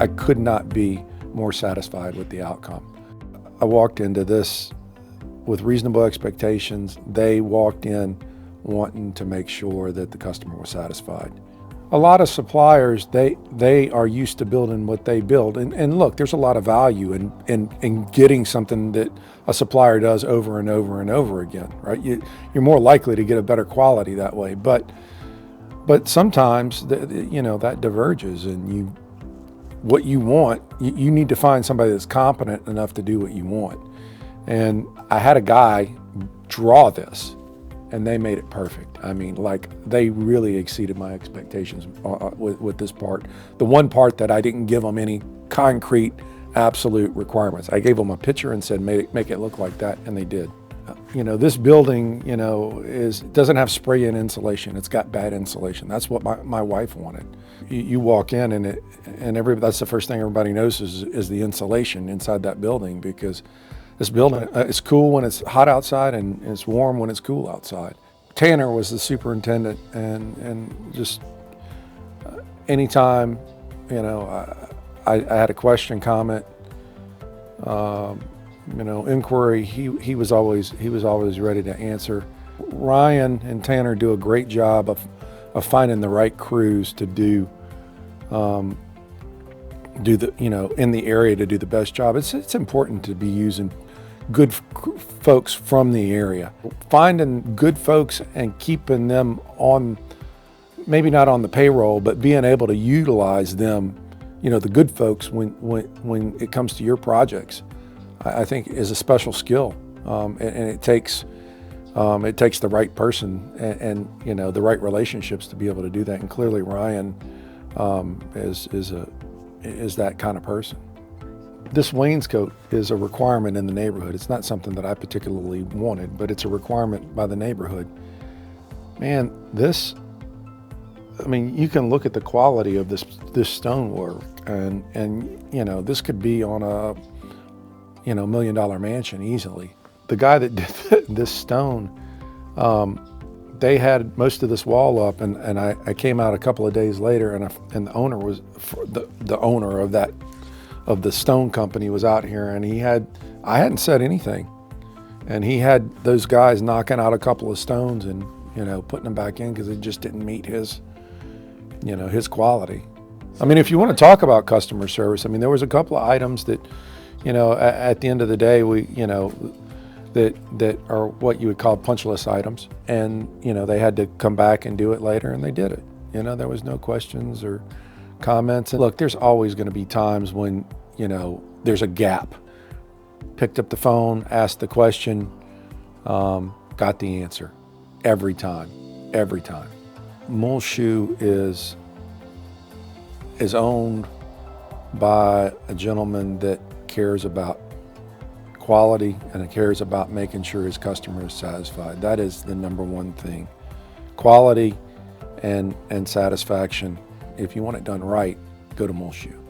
I could not be more satisfied with the outcome. I walked into this with reasonable expectations. They walked in wanting to make sure that the customer was satisfied. A lot of suppliers, they are used to building what they build. And look, there's a lot of value in getting something that a supplier does over and over and over again, right? You're more likely to get a better quality that way. But sometimes, that diverges, and what you want, you need to find somebody that's competent enough to do what you want. And I had a guy draw this, and they made it perfect. I mean, like, they really exceeded my expectations with this part. The one part that I didn't give them any concrete, absolute requirements. I gave them a picture and said, make it look like that, and they did. This building, doesn't have spray-in insulation. It's got bad insulation. That's what my wife wanted. You walk in, and that's the first thing everybody notices is the insulation inside that building, because this building, it's cool when it's hot outside, and it's warm when it's cool outside. Tanner was the superintendent, and just anytime, I had a question, comment, inquiry, he was always ready to answer. Ryan and Tanner do a great job of finding the right crews to do the in the area to do the best job. It's important to be using good folks from the area, finding good folks and keeping them on, maybe not on the payroll, but being able to utilize them, the good folks when it comes to your projects, I think is a special skill, and it takes the right person and the right relationships to be able to do that. And clearly Ryan is that kind of person. This wainscot is a requirement in the neighborhood. It's not something that I particularly wanted, but it's a requirement by the neighborhood. Man, you can look at the quality of this stonework, and this could be on a $1 million mansion easily. The guy that did this stone, they had most of this wall up, and I came out a couple of days later, and the owner was the owner of the stone company was out here, and I hadn't said anything, and he had those guys knocking out a couple of stones and putting them back in because it just didn't meet his quality. If you want to talk about customer service, there was a couple of items that at the end of the day, we that are what you would call punch list items, and they had to come back and do it later, and they did it. There was no questions or comments. And look, there's always going to be times when there's a gap. Picked up the phone, asked the question, got the answer every time. Muleshoe is owned by a gentleman that cares about quality and cares about making sure his customer is satisfied. That is the number one thing. Quality and satisfaction. If you want it done right, go to Muleshoe.